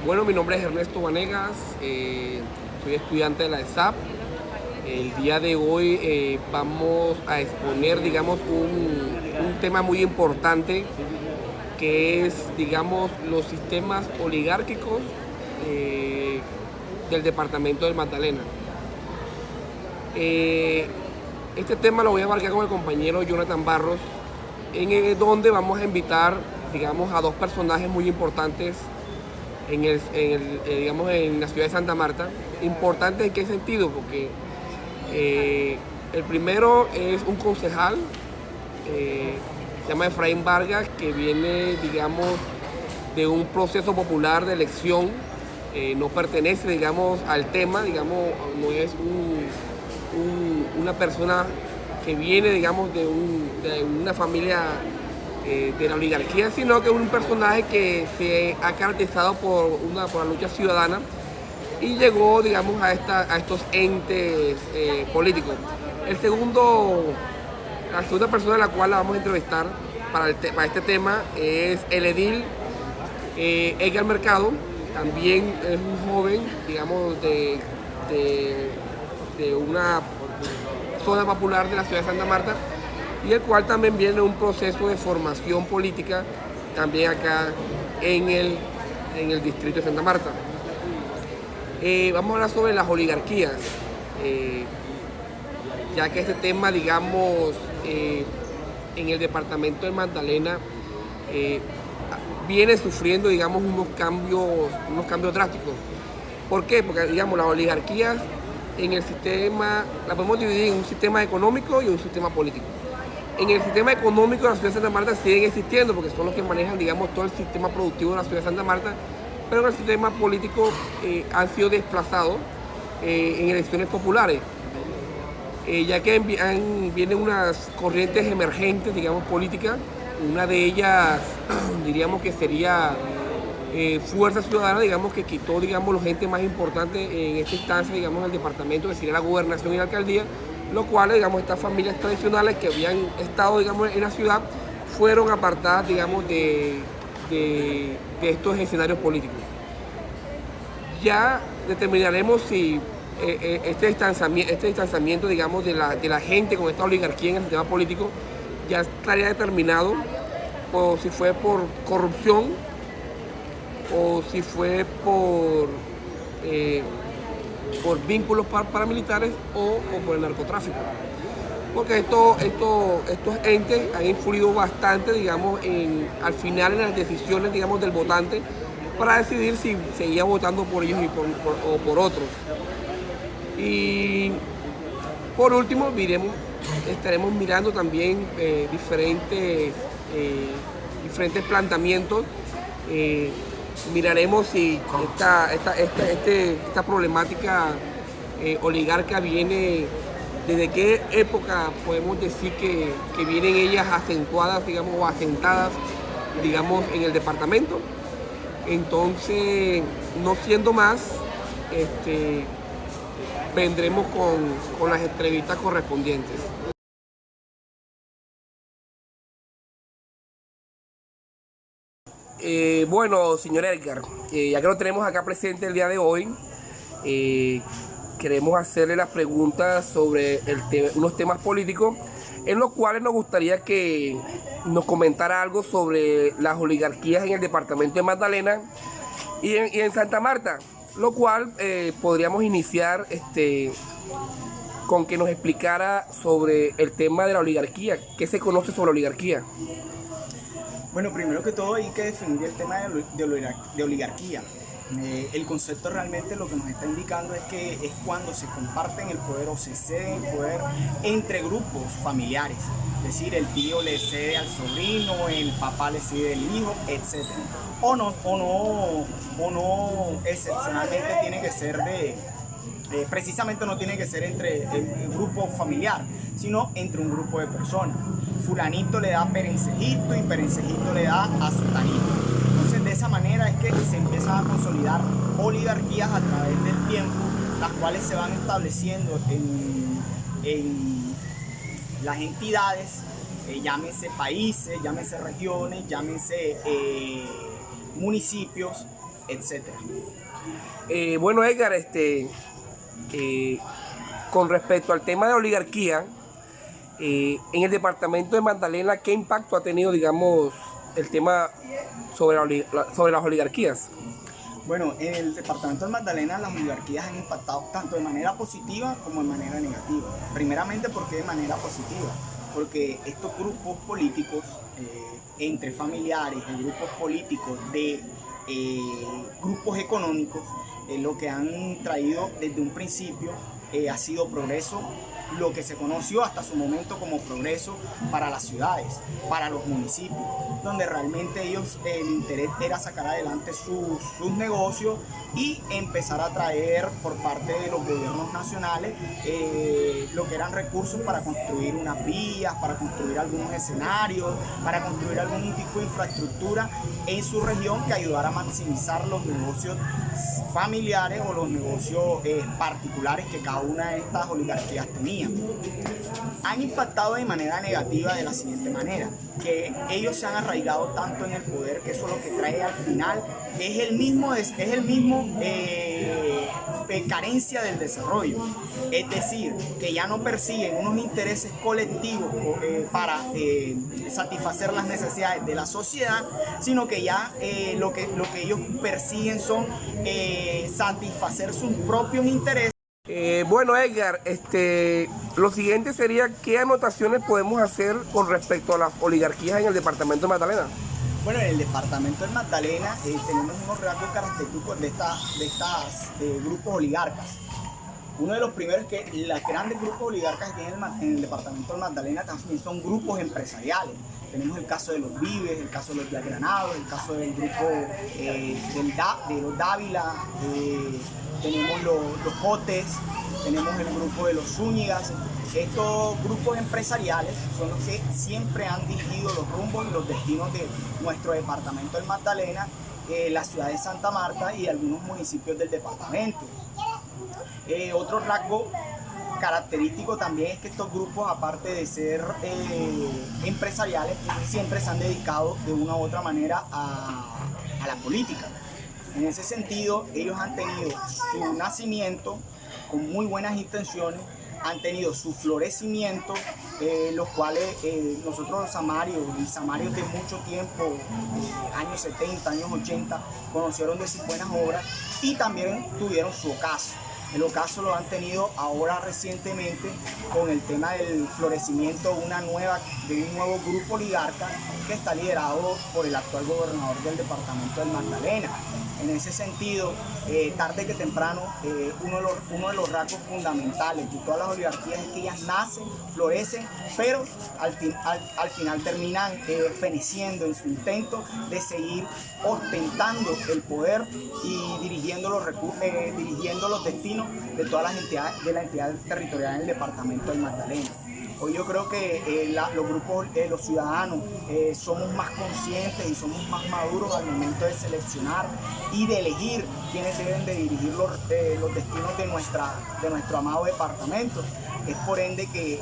Bueno, mi nombre es Ernesto Vanegas, soy estudiante de la ESAP. El día de hoy vamos a exponer, digamos, un tema muy importante que es, digamos, los sistemas oligárquicos del departamento del Magdalena. Este tema lo voy a abarcar con el compañero Jonathan Barros, donde vamos a invitar, digamos, a dos personajes muy importantes digamos, en la ciudad de Santa Marta. ¿Importante en qué sentido? Porque el primero es un concejal, se llama Efraín Vargas, que viene, digamos, de un proceso popular de elección, no pertenece, digamos, al tema, digamos, no es una persona que viene, digamos, de una familia de la oligarquía, sino que es un personaje que se ha caracterizado por la lucha ciudadana y llegó, digamos, a estos entes políticos. La segunda persona a la cual la vamos a entrevistar para este tema es el edil Edgar Mercado. También es un joven, digamos, de una zona popular de la ciudad de Santa Marta, y el cual también viene de un proceso de formación política también acá en el distrito de Santa Marta. Vamos a hablar sobre las oligarquías, ya que este tema, digamos, en el departamento de Magdalena viene sufriendo, digamos, unos cambios drásticos. ¿Por qué? Porque, digamos, las oligarquías en el sistema, la podemos dividir en un sistema económico y un sistema político. En el sistema económico de la ciudad de Santa Marta siguen existiendo porque son los que manejan, digamos, todo el sistema productivo de la ciudad de Santa Marta, pero en el sistema político han sido desplazados en elecciones populares, ya que vienen unas corrientes emergentes, digamos, políticas. Una de ellas, diríamos que sería Fuerza Ciudadana, digamos, que quitó, digamos, los entes más importantes en esta instancia, digamos, en el departamento, que sería la gobernación y la alcaldía, lo cual, digamos, estas familias tradicionales que habían estado, digamos, en la ciudad, fueron apartadas, digamos, de estos escenarios políticos. Ya determinaremos si este distanciamiento, digamos, de la gente con esta oligarquía en el sistema político ya estaría determinado, o si fue por corrupción o si fue por vínculos paramilitares o por el narcotráfico. Porque estos entes han influido bastante, digamos, al final en las decisiones, digamos, del votante para decidir si seguía votando por ellos o por otros. Y por último, estaremos mirando también diferentes planteamientos. Miraremos si esta problemática oligarca viene, desde qué época podemos decir que vienen ellas acentuadas, digamos, o asentadas, digamos, en el departamento. Entonces, no siendo más, vendremos con las entrevistas correspondientes. Bueno, señor Edgar, ya que lo tenemos acá presente el día de hoy, queremos hacerle las preguntas sobre unos temas políticos, en los cuales nos gustaría que nos comentara algo sobre las oligarquías en el departamento de Magdalena y en Santa Marta, lo cual podríamos iniciar con que nos explicara sobre el tema de la oligarquía. ¿Qué se conoce sobre la oligarquía? Bueno, primero que todo hay que definir el tema de oligarquía. El concepto realmente lo que nos está indicando es que es cuando se comparten el poder o se cede el poder entre grupos familiares. Es decir, el tío le cede al sobrino, el papá le cede al hijo, etc. O no, excepcionalmente tiene que ser precisamente no tiene que ser entre el grupo familiar, sino entre un grupo de personas. Fulanito le da a Perencejito y Perencejito le da a Sutanito. Entonces, de esa manera es que se empiezan a consolidar oligarquías a través del tiempo, las cuales se van estableciendo en las entidades, llámense países, llámense regiones, llámense municipios, etc. Bueno, Edgar, con respecto al tema de oligarquía, en el departamento de Magdalena, ¿qué impacto ha tenido, digamos, el tema sobre las oligarquías? Bueno, en el departamento de Magdalena las oligarquías han impactado tanto de manera positiva como de manera negativa. Primeramente, ¿por qué de manera positiva? Porque estos grupos políticos, entre familiares o grupos políticos de grupos económicos, lo que han traído desde un principio ha sido progreso, lo que se conoció hasta su momento como progreso para las ciudades, para los municipios, donde realmente ellos el interés era sacar adelante sus negocios y empezar a traer por parte de los gobiernos nacionales lo que eran recursos para construir unas vías, para construir algunos escenarios, para construir algún tipo de infraestructura en su región que ayudara a maximizar los negocios familiares o los negocios particulares que cada una de estas oligarquías tenía. Han impactado de manera negativa de la siguiente manera, que ellos se han arraigado tanto en el poder que eso lo que trae al final es el mismo carencia del desarrollo. Es decir, que ya no persiguen unos intereses colectivos para satisfacer las necesidades de la sociedad, sino que ya lo que ellos persiguen son satisfacer sus propios intereses. Bueno, Edgar, lo siguiente sería ¿qué anotaciones podemos hacer con respecto a las oligarquías en el departamento de Magdalena? Bueno, en el departamento de Magdalena tenemos unos rasgos característicos de estas grupos oligarcas. Uno de los primeros es que los grandes grupos oligarcas que tienen en el departamento de Magdalena también son grupos empresariales. Tenemos el caso de los Vives, el caso de los Granados, el caso del grupo de los Dávila, tenemos los Jotes, tenemos el grupo de los Zúñigas. Estos grupos empresariales son los que siempre han dirigido los rumbos y los destinos de nuestro departamento del Magdalena, la ciudad de Santa Marta y algunos municipios del departamento. Otro rasgo característico también es que estos grupos, aparte de ser empresariales, siempre se han dedicado de una u otra manera a la política. En ese sentido, ellos han tenido su nacimiento con muy buenas intenciones, han tenido su florecimiento, los cuales nosotros los samarios de mucho tiempo, años 70, años 80, conocieron de sus buenas obras y también tuvieron su ocaso. El ocaso lo han tenido ahora recientemente con el tema del florecimiento de un nuevo grupo oligarca que está liderado por el actual gobernador del departamento del Magdalena. En ese sentido, tarde que temprano, uno de los rasgos fundamentales de todas las oligarquías es que ellas nacen, florecen, pero al final terminan feneciendo en su intento de seguir ostentando el poder y dirigiendo los destinos de todas las entidades de la entidad territorial del departamento del Magdalena. Hoy yo creo que los grupos, los ciudadanos, somos más conscientes y somos más maduros al momento de seleccionar y de elegir quienes deben de dirigir los destinos de nuestro amado departamento. Es por ende que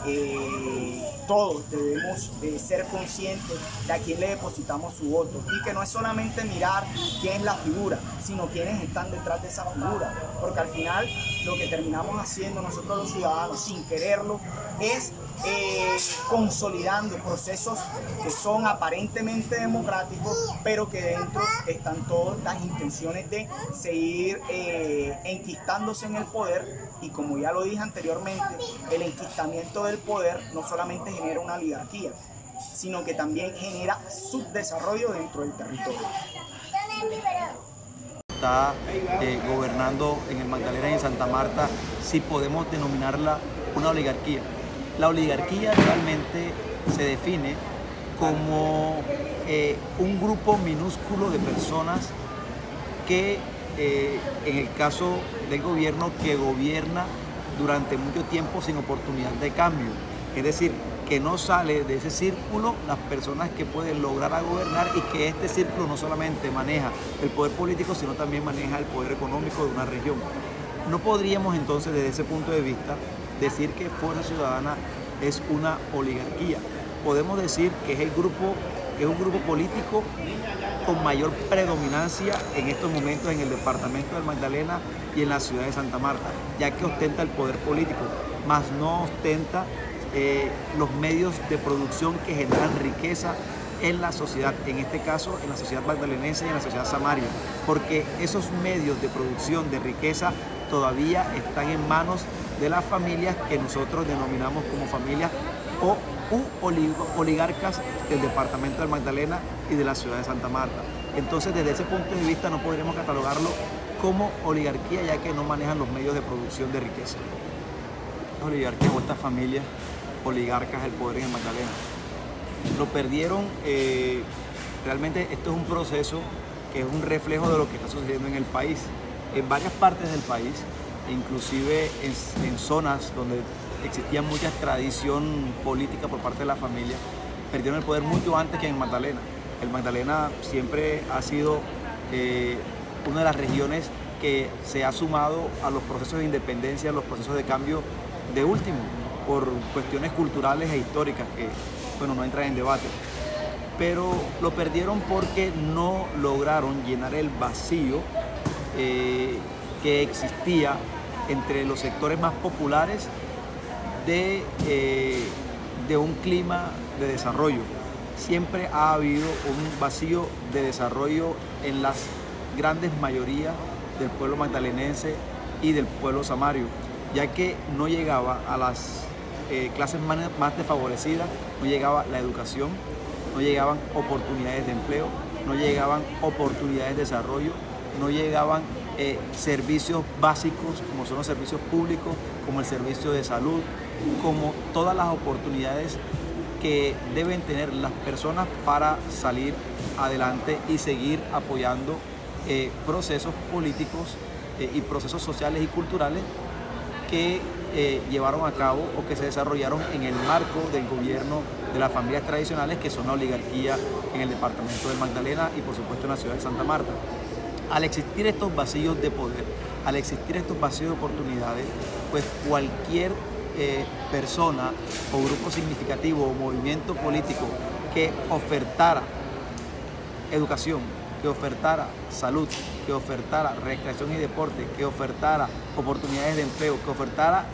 todos debemos ser conscientes de a quién le depositamos su voto y que no es solamente mirar quién es la figura, sino quiénes están detrás de esa figura, porque al final lo que terminamos haciendo nosotros los ciudadanos sin quererlo es consolidando procesos que son aparentemente democráticos, pero que dentro están todas las intenciones de seguir enquistándose en el poder. Y como ya lo dije anteriormente, el enquistamiento del poder no solamente genera una oligarquía, sino que también genera subdesarrollo dentro del territorio. Está gobernando en el Magdalena y en Santa Marta, si podemos denominarla una oligarquía. La oligarquía realmente se define como un grupo minúsculo de personas que, en el caso del gobierno, que gobierna durante mucho tiempo sin oportunidad de cambio. Es decir, que no sale de ese círculo las personas que pueden lograr a gobernar y que este círculo no solamente maneja el poder político, sino también maneja el poder económico de una región. No podríamos entonces, desde ese punto de vista, decir que Fuerza Ciudadana es una oligarquía. Podemos decir que es el grupo es un grupo político con mayor predominancia en estos momentos en el departamento del Magdalena y en la ciudad de Santa Marta, ya que ostenta el poder político, más no ostenta los medios de producción que generan riqueza en la sociedad, en este caso en la sociedad magdalenense y en la sociedad samaria, porque esos medios de producción de riqueza todavía están en manos de las familias que nosotros denominamos como familias o oligarcas del departamento del Magdalena y de la ciudad de Santa Marta. Entonces, desde ese punto de vista no podríamos catalogarlo como oligarquía, ya que no manejan los medios de producción de riqueza. Las oligarquías o estas familias oligarcas el poder en el Magdalena lo perdieron. Realmente esto es un proceso que es un reflejo de lo que está sucediendo en el país, en varias partes del país, inclusive en zonas donde existía mucha tradición política por parte de la familia, perdieron el poder mucho antes que en el Magdalena. El Magdalena siempre ha sido una de las regiones que se ha sumado a los procesos de independencia, a los procesos de cambio de último, por cuestiones culturales e históricas que, bueno, no entran en debate. Pero lo perdieron porque no lograron llenar el vacío que existía entre los sectores más populares de un clima de desarrollo. Siempre ha habido un vacío de desarrollo en las grandes mayorías del pueblo magdalenense y del pueblo samario, ya que no llegaba a las clases más desfavorecidas, no llegaba la educación, no llegaban oportunidades de empleo, no llegaban oportunidades de desarrollo, no llegaban servicios básicos como son los servicios públicos, como el servicio de salud, como todas las oportunidades que deben tener las personas para salir adelante y seguir apoyando procesos políticos y procesos sociales y culturales que llevaron a cabo o que se desarrollaron en el marco del gobierno de las familias tradicionales, que son la oligarquía en el departamento del Magdalena y por supuesto en la ciudad de Santa Marta. Al existir estos vacíos de poder, al existir estos vacíos de oportunidades, pues cualquier persona o grupo significativo o movimiento político que ofertara educación, que ofertara salud, que ofertara recreación y deporte, que ofertara oportunidades de empleo, que ofertara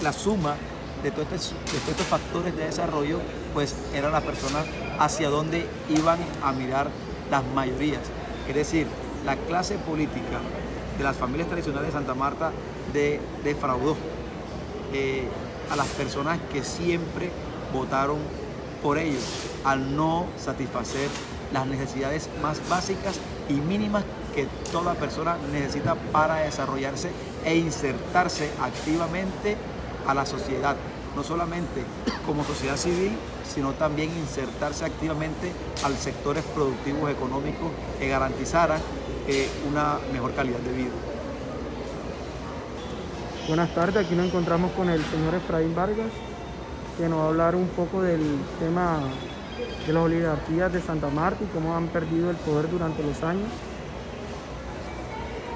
la suma de todos estos factores de desarrollo, pues eran las personas hacia donde iban a mirar las mayorías. Es decir, la clase política de las familias tradicionales de Santa Marta defraudó a las personas que siempre votaron por ellos, al no satisfacer las necesidades más básicas y mínimas que toda persona necesita para desarrollarse e insertarse activamente a la sociedad, no solamente como sociedad civil, sino también insertarse activamente a los sectores productivos económicos que garantizaran una mejor calidad de vida. Buenas tardes, aquí nos encontramos con el señor Efraín Vargas, que nos va a hablar un poco del tema de las oligarquías de Santa Marta y cómo han perdido el poder durante los años.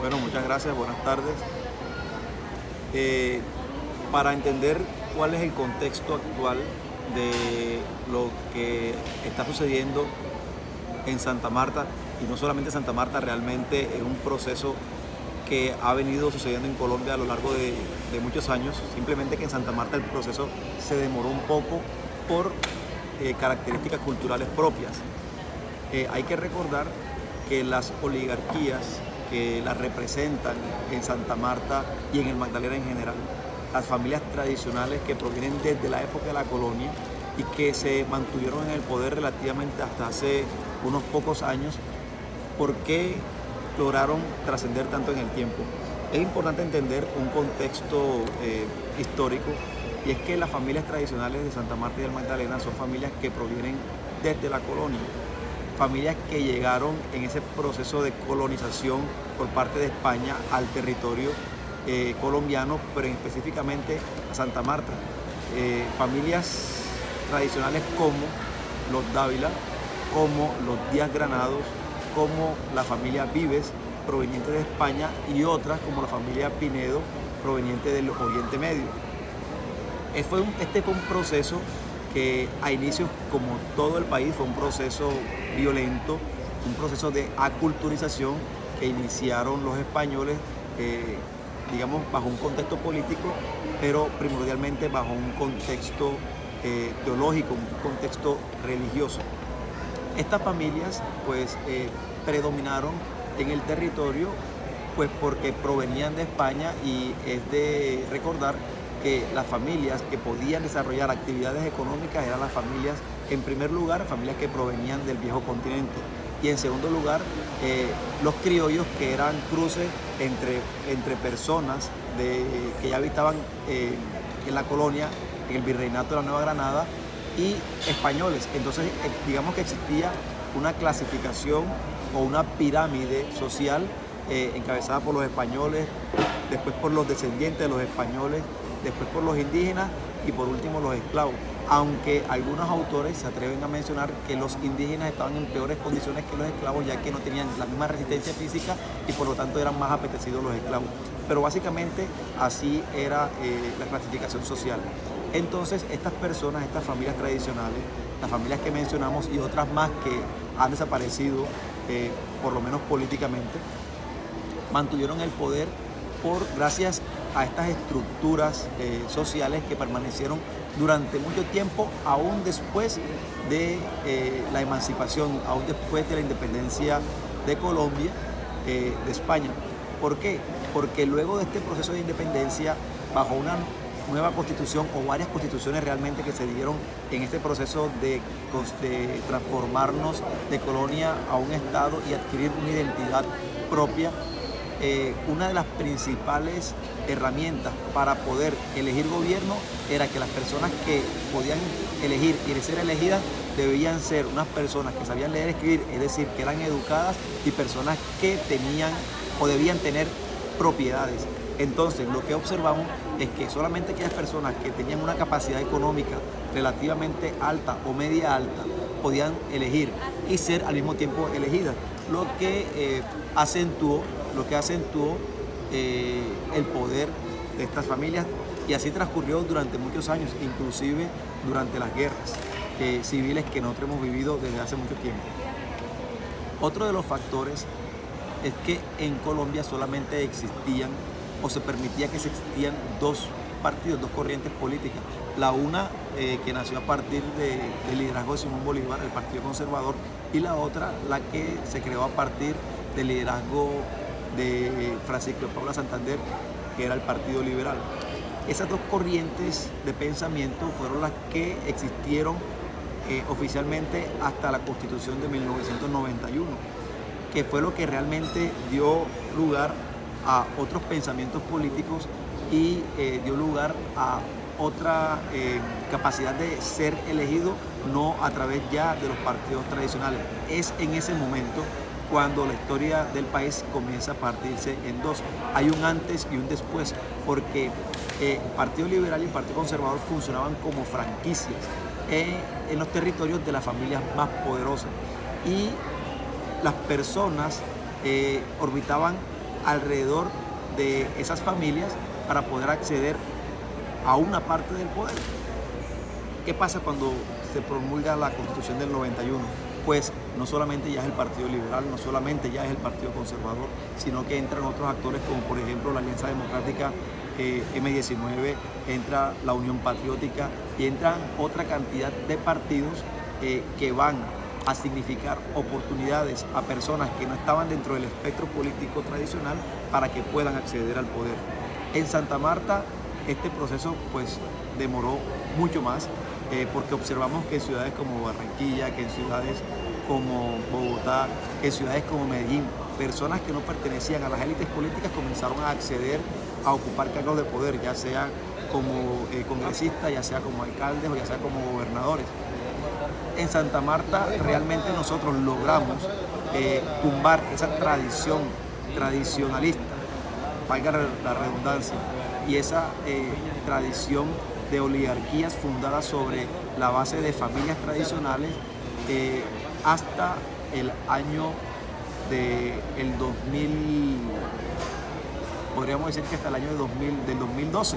Bueno, muchas gracias, buenas tardes. Para entender cuál es el contexto actual de lo que está sucediendo en Santa Marta, y no solamente Santa Marta, realmente es un proceso que ha venido sucediendo en Colombia a lo largo de muchos años, simplemente que en Santa Marta el proceso se demoró un poco por características culturales propias. Hay que recordar que las oligarquías que las representan en Santa Marta y en el Magdalena en general, las familias tradicionales que provienen desde la época de la colonia y que se mantuvieron en el poder relativamente hasta hace unos pocos años, ¿por qué lograron trascender tanto en el tiempo? Es importante entender un contexto histórico, y es que las familias tradicionales de Santa Marta y del Magdalena son familias que provienen desde la colonia, familias que llegaron en ese proceso de colonización por parte de España al territorio colombiano, pero específicamente a Santa Marta. Familias tradicionales como los Dávila, como los Díaz Granados, como la familia Vives, proveniente de España, y otras como la familia Pinedo, proveniente del Oriente Medio. Este fue un proceso que a inicio, como todo el país, fue un proceso violento, un proceso de aculturización que iniciaron los españoles, digamos, bajo un contexto político, pero primordialmente bajo un contexto teológico, un contexto religioso. Estas familias pues predominaron en el territorio pues porque provenían de España, y es de recordar que las familias que podían desarrollar actividades económicas eran las familias, en primer lugar, familias que provenían del viejo continente, y en segundo lugar los criollos, que eran cruces entre personas que ya habitaban en la colonia, en el virreinato de la Nueva Granada, y españoles. Entonces digamos que existía una clasificación o una pirámide social encabezada por los españoles, después por los descendientes de los españoles, después por los indígenas y por último los esclavos. Aunque algunos autores se atreven a mencionar que los indígenas estaban en peores condiciones que los esclavos, ya que no tenían la misma resistencia física y por lo tanto eran más apetecidos los esclavos. Pero básicamente así era la clasificación social. Entonces estas personas, estas familias tradicionales, las familias que mencionamos y otras más que han desaparecido, por lo menos políticamente, mantuvieron el poder gracias a estas estructuras sociales que permanecieron durante mucho tiempo, aún después de la emancipación, aún después de la independencia de Colombia, de España. ¿Por qué? Porque luego de este proceso de independencia, bajo una nueva constitución o varias constituciones realmente que se dieron en este proceso de transformarnos de colonia a un estado y adquirir una identidad propia, una de las principales herramientas para poder elegir gobierno era que las personas que podían elegir y ser elegidas debían ser unas personas que sabían leer y escribir, es decir, que eran educadas, y personas que tenían o debían tener propiedades. Entonces, lo que observamos es que solamente aquellas personas que tenían una capacidad económica relativamente alta o media alta podían elegir y ser al mismo tiempo elegidas, lo que acentuó el poder de estas familias, y así transcurrió durante muchos años, inclusive durante las guerras civiles que nosotros hemos vivido desde hace mucho tiempo. Otro de los factores es que en Colombia solamente existían o se permitía que existían dos partidos, dos corrientes políticas. La una que nació a partir del liderazgo de Simón Bolívar, el Partido Conservador, y la otra la que se creó a partir del liderazgo de Francisco de Paula Santander, que era el Partido Liberal. Esas dos corrientes de pensamiento fueron las que existieron oficialmente hasta la Constitución de 1991, que fue lo que realmente dio lugar a otros pensamientos políticos y dio lugar a otra capacidad de ser elegido, no a través ya de los partidos tradicionales. Es en ese momento cuando la historia del país comienza a partirse en dos. Hay un antes y un después, porque el Partido Liberal y el Partido Conservador funcionaban como franquicias en los territorios de las familias más poderosas, y las personas orbitaban alrededor de esas familias para poder acceder a una parte del poder. ¿Qué pasa cuando se promulga la Constitución del 91? Pues no solamente ya es el Partido Liberal, no solamente ya es el Partido Conservador, sino que entran otros actores como por ejemplo la Alianza Democrática M19, entra la Unión Patriótica y entran otra cantidad de partidos que van a significar oportunidades a personas que no estaban dentro del espectro político tradicional para que puedan acceder al poder. En Santa Marta este proceso pues demoró mucho más, porque observamos que en ciudades como Barranquilla, que en ciudades como Bogotá, que en ciudades como Medellín, personas que no pertenecían a las élites políticas comenzaron a acceder a ocupar cargos de poder, ya sea como congresistas, ya sea como alcaldes o ya sea como gobernadores. En Santa Marta realmente nosotros logramos tumbar esa tradición tradicionalista, valga la redundancia, y esa tradición de oligarquías fundadas sobre la base de familias tradicionales hasta el año del 2000, podríamos decir que hasta el año del 2012,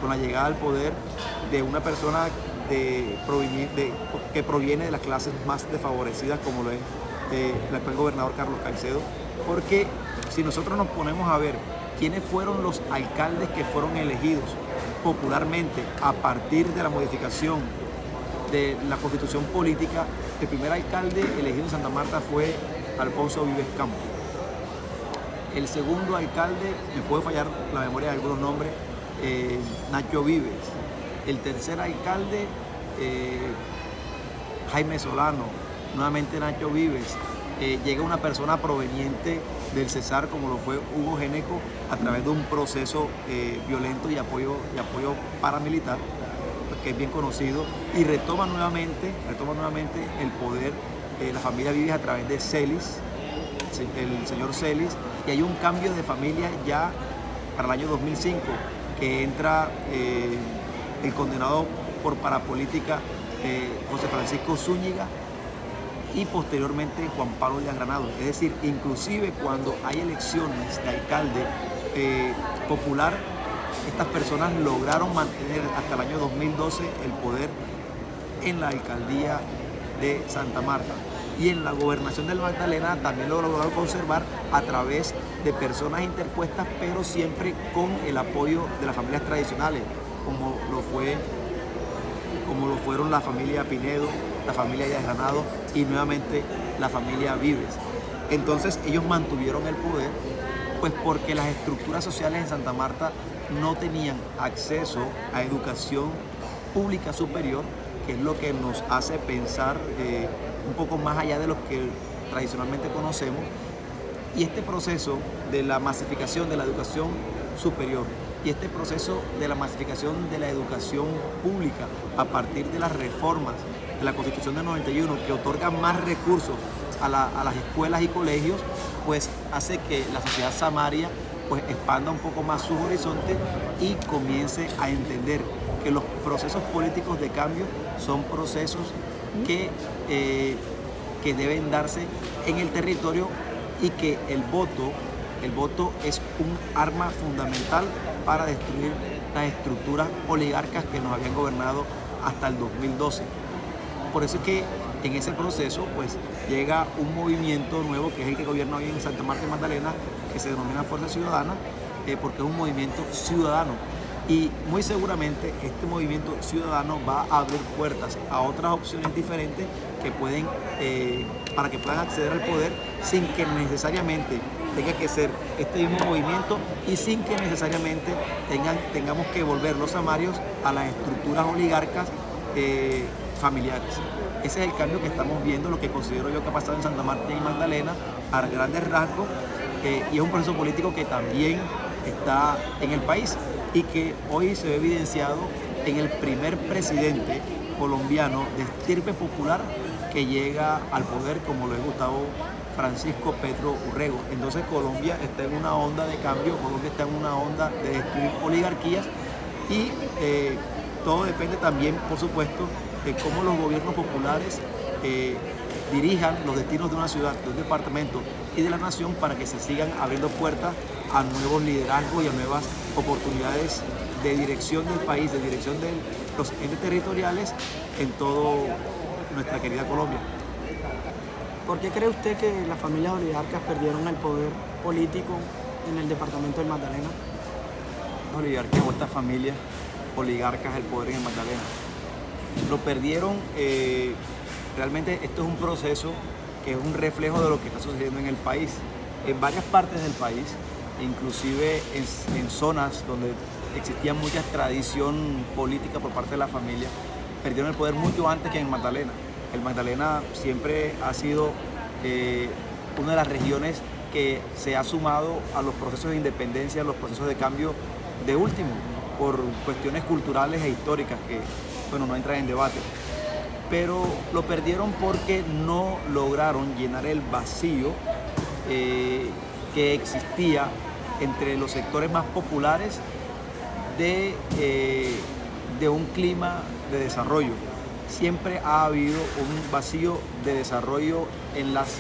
con la llegada al poder de una persona que proviene de las clases más desfavorecidas, como lo es el actual gobernador Carlos Caicedo, porque si nosotros nos ponemos a ver quiénes fueron los alcaldes que fueron elegidos popularmente a partir de la modificación de la constitución política, el primer alcalde elegido en Santa Marta fue Alfonso Vives Campos. El segundo alcalde, me puede fallar la memoria de algunos nombres, Nacho Vives. El tercer alcalde, Jaime Solano. Nuevamente Nacho Vives. Llega una persona proveniente del Cesar, como lo fue Hugo Géneco, a través de un proceso violento y apoyo paramilitar, que es bien conocido, y retoma nuevamente el poder la familia Vives a través de Celis, el señor Celis, y hay un cambio de familia ya para el año 2005, que entra el condenado por parapolítica José Francisco Zúñiga, y posteriormente Juan Pablo Díaz Granados. Es decir, inclusive cuando hay elecciones de alcalde popular, estas personas lograron mantener hasta el año 2012 el poder en la alcaldía de Santa Marta. Y en la gobernación del Magdalena también lo lograron conservar a través de personas interpuestas, pero siempre con el apoyo de las familias tradicionales, como lo fueron la familia Pinedo, la familia Díaz Granados y nuevamente la familia Vives. Entonces ellos mantuvieron el poder, pues porque las estructuras sociales en Santa Marta no tenían acceso a educación pública superior, que es lo que nos hace pensar un poco más allá de lo que tradicionalmente conocemos. Y este proceso de la masificación de la educación superior y este proceso de la masificación de la educación pública a partir de las reformas de la Constitución del 91, que otorgan más recursos a las escuelas y colegios, pues hace que la sociedad samaria pues expanda un poco más sus horizontes y comience a entender que los procesos políticos de cambio son procesos que deben darse en el territorio, y que el voto es un arma fundamental para destruir las estructuras oligarcas que nos habían gobernado hasta el 2012. Por eso es que en ese proceso pues llega un movimiento nuevo, que es el que gobierna hoy en Santa Marta y Magdalena, que se denomina Fuerza Ciudadana, porque es un movimiento ciudadano. Y muy seguramente este movimiento ciudadano va a abrir puertas a otras opciones diferentes que pueden, para que puedan acceder al poder sin que necesariamente tenga que ser este mismo movimiento y sin que necesariamente tengamos que volver los samarios a las estructuras oligarcas familiares. Ese es el cambio que estamos viendo, lo que considero yo que ha pasado en Santa Marta y Magdalena a grandes rasgos, y es un proceso político que también está en el país y que hoy se ve evidenciado en el primer presidente colombiano de estirpe popular que llega al poder, como lo es Gustavo Francisco Petro Urrego. Entonces Colombia está en una onda de cambio, Colombia está en una onda de destruir oligarquías, y todo depende también, por supuesto, de cómo los gobiernos populares dirijan los destinos de una ciudad, de un departamento y de la nación, para que se sigan abriendo puertas a nuevos liderazgos y a nuevas oportunidades de dirección del país, de dirección de los entes territoriales en toda nuestra querida Colombia. ¿Por qué cree usted que las familias oligarcas perdieron el poder político en el departamento del Magdalena? Las oligarquías o estas familias oligarcas el poder en el Magdalena lo perdieron. Realmente esto es un proceso que es un reflejo de lo que está sucediendo en el país, en varias partes del país, inclusive en zonas donde existía mucha tradición política por parte de la familia, perdieron el poder mucho antes que en Magdalena. El Magdalena siempre ha sido una de las regiones que se ha sumado a los procesos de independencia, a los procesos de cambio de último, por cuestiones culturales e históricas que, bueno, no entran en debate. Pero lo perdieron porque no lograron llenar el vacío que existía entre los sectores más populares de un clima de desarrollo. Siempre ha habido un vacío de desarrollo en las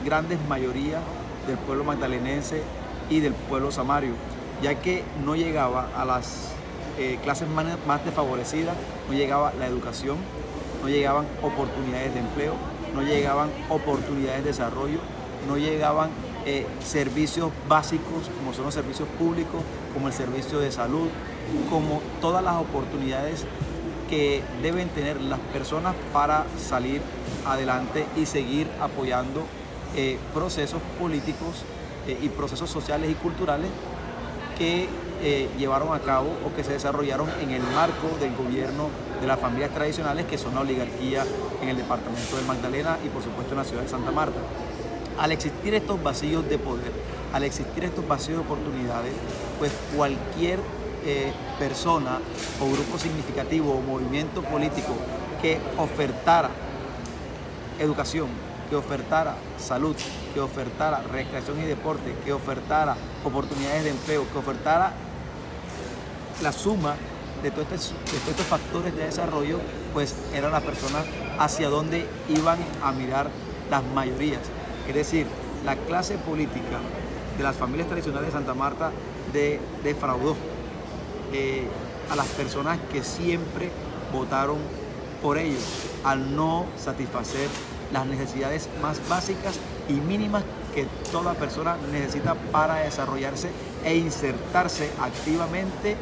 grandes mayorías del pueblo magdalenense y del pueblo samario, ya que no llegaba a las clases más desfavorecidas no llegaba la educación, no llegaban oportunidades de empleo, no llegaban oportunidades de desarrollo, no llegaban servicios básicos como son los servicios públicos, como el servicio de salud, como todas las oportunidades que deben tener las personas para salir adelante y seguir apoyando procesos políticos y procesos sociales y culturales que llevaron a cabo o que se desarrollaron en el marco del gobierno de las familias tradicionales, que son la oligarquía en el departamento del Magdalena y por supuesto en la ciudad de Santa Marta. Al existir estos vacíos de poder, al existir estos vacíos de oportunidades, pues cualquier persona o grupo significativo o movimiento político que ofertara educación, que ofertara salud, que ofertara recreación y deporte, que ofertara oportunidades de empleo, que ofertara la suma de todos estos factores de desarrollo, pues eran las personas hacia donde iban a mirar las mayorías. Es decir, la clase política de las familias tradicionales de Santa Marta defraudó a las personas que siempre votaron por ellos, al no satisfacer las necesidades más básicas y mínimas que toda persona necesita para desarrollarse e insertarse activamente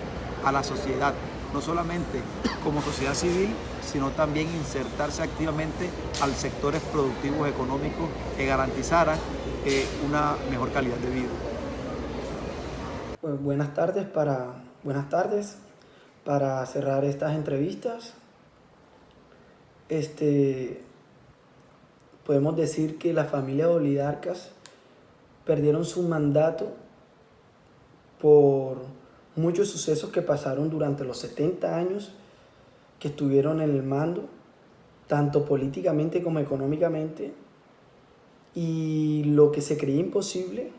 a la sociedad, no solamente como sociedad civil, sino también insertarse activamente a los sectores productivos económicos que garantizaran una mejor calidad de vida. Pues buenas tardes para cerrar estas entrevistas. Podemos decir que las familias oligarcas perdieron su mandato por muchos sucesos que pasaron durante los 70 años que estuvieron en el mando, tanto políticamente como económicamente, y lo que se creía imposible,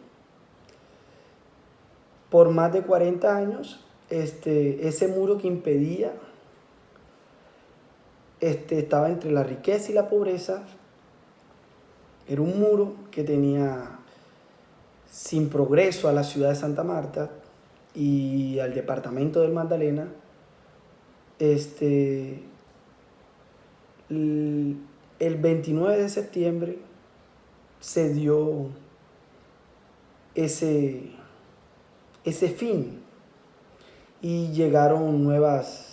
por más de 40 años, ese muro que impedía, estaba entre la riqueza y la pobreza. Era un muro que tenía sin progreso a la ciudad de Santa Marta y al departamento del Magdalena. El 29 de septiembre se dio ese fin y llegaron nuevas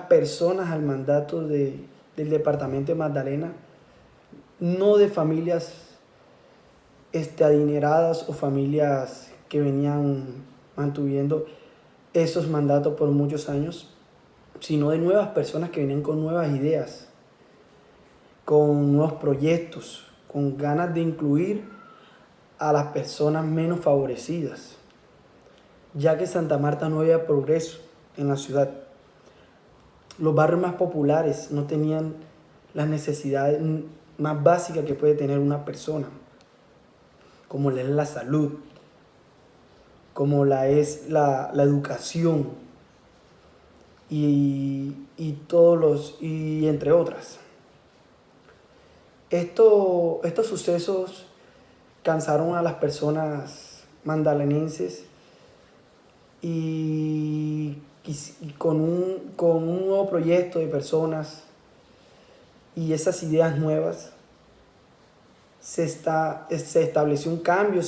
personas al mandato del departamento de Magdalena, no de familias adineradas o familias que venían manteniendo esos mandatos por muchos años, sino de nuevas personas que venían con nuevas ideas, con nuevos proyectos, con ganas de incluir a las personas menos favorecidas, ya que en Santa Marta no había progreso en la ciudad. Los barrios más populares no tenían las necesidades más básicas que puede tener una persona, como la es la salud, como la es la educación y entre otras. Estos sucesos cansaron a las personas magdalenenses y con un nuevo proyecto de personas y esas ideas nuevas se estableció un cambio,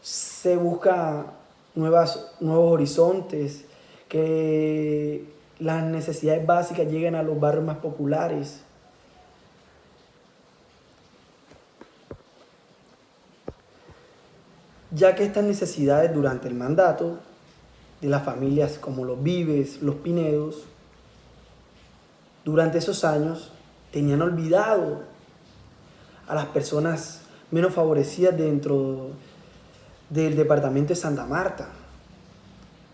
se busca nuevos horizontes, que las necesidades básicas lleguen a los barrios más populares. Ya que estas necesidades durante el mandato de las familias como los Vives, los Pinedos, durante esos años tenían olvidado a las personas menos favorecidas dentro del departamento de Santa Marta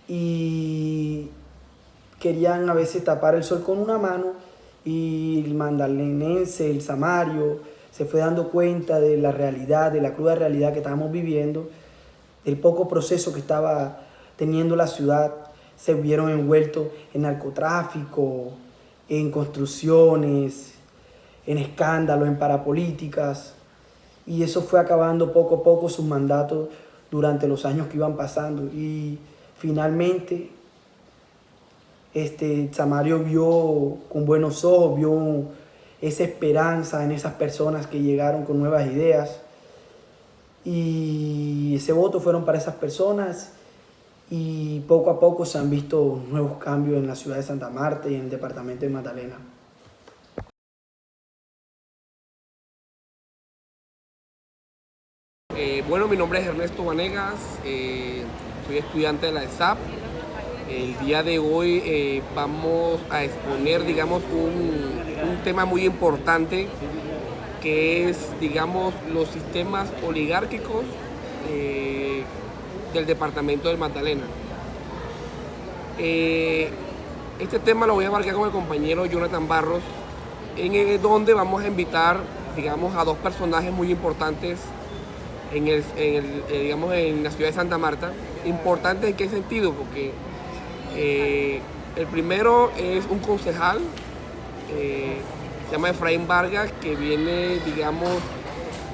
y querían a veces tapar el sol con una mano, y el magdalenense, el samario, se fue dando cuenta de la realidad, de la cruda realidad que estábamos viviendo, del poco proceso que estaba teniendo la ciudad. Se vieron envueltos en narcotráfico, en construcciones, en escándalos, en parapolíticas, y eso fue acabando poco a poco sus mandatos durante los años que iban pasando, y finalmente Samario vio con buenos ojos, vio esa esperanza en esas personas que llegaron con nuevas ideas. Y ese voto fueron para esas personas y poco a poco se han visto nuevos cambios en la ciudad de Santa Marta y en el departamento de Magdalena. Bueno, mi nombre es Ernesto Vanegas, soy estudiante de la ESAP. El día de hoy vamos a exponer, digamos, un tema muy importante que es, digamos, los sistemas oligárquicos del departamento del Magdalena. Este tema lo voy a abarcar con el compañero Jonathan Barros, donde vamos a invitar, digamos, a dos personajes muy importantes digamos, en la ciudad de Santa Marta. ¿Importantes en qué sentido? Porque el primero es un concejal, se llama Efraín Vargas, que viene, digamos,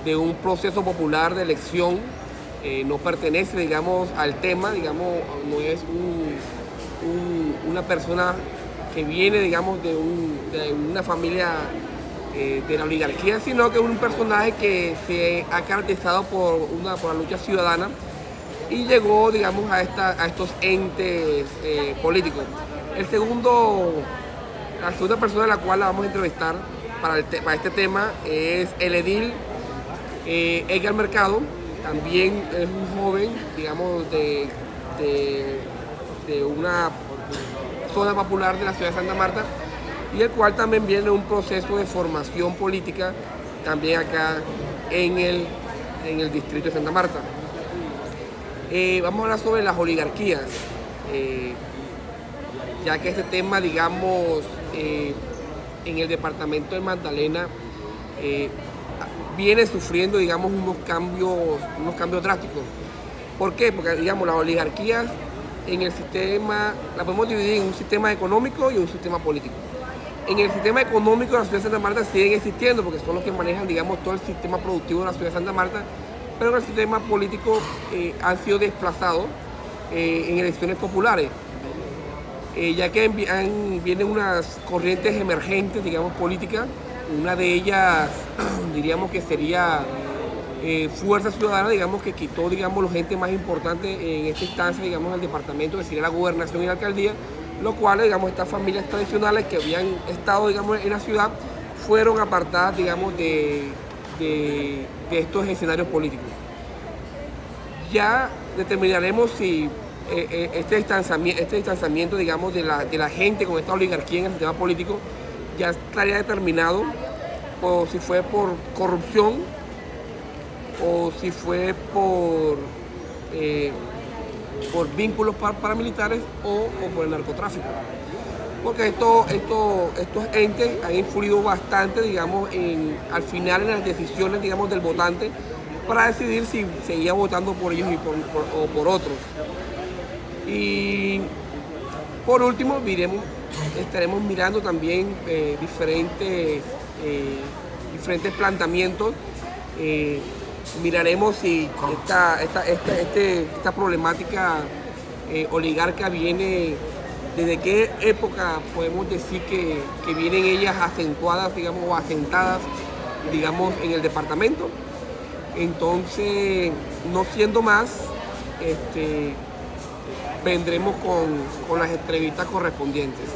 de un proceso popular de elección, no pertenece, digamos, al tema, digamos, no es una persona que viene, digamos, de una familia de la oligarquía, sino que es un personaje que se ha caracterizado por la lucha ciudadana y llegó, digamos, a estos entes políticos. La segunda persona a la cual la vamos a entrevistar para este tema es el edil Edgar Mercado. También es un joven, digamos, de una zona popular de la ciudad de Santa Marta, y el cual también viene de un proceso de formación política también acá en el distrito de Santa Marta. Vamos a hablar sobre las oligarquías, ya que este tema, digamos, en el departamento de Magdalena viene sufriendo, digamos, unos cambios drásticos. ¿Por qué? Porque, digamos, las oligarquías en el sistema, la podemos dividir en un sistema económico y un sistema político. En el sistema económico de la ciudad de Santa Marta siguen existiendo porque son los que manejan, digamos, todo el sistema productivo de la ciudad de Santa Marta, pero en el sistema político han sido desplazados en elecciones populares, ya que vienen unas corrientes emergentes, digamos, políticas. Una de ellas, diríamos que sería Fuerza Ciudadana, digamos, que quitó, digamos, los entes más importantes en esta instancia, digamos, del departamento, que sería la gobernación y la alcaldía, lo cual, digamos, estas familias tradicionales que habían estado, digamos, en la ciudad, fueron apartadas, digamos, de estos escenarios políticos. Ya determinaremos si este distanciamiento, digamos, de la gente con esta oligarquía en el sistema político ya estaría determinado por si fue por corrupción o si fue por vínculos paramilitares o por el narcotráfico. Porque estos entes han influido bastante, digamos, al final en las decisiones, digamos, del votante para decidir si seguía votando por ellos o por otros. Y por último, estaremos mirando también diferentes planteamientos. Miraremos si esta problemática oligarca viene, desde qué época podemos decir que vienen ellas acentuadas, digamos, o asentadas, digamos, en el departamento. Entonces, no siendo más, vendremos con las entrevistas correspondientes.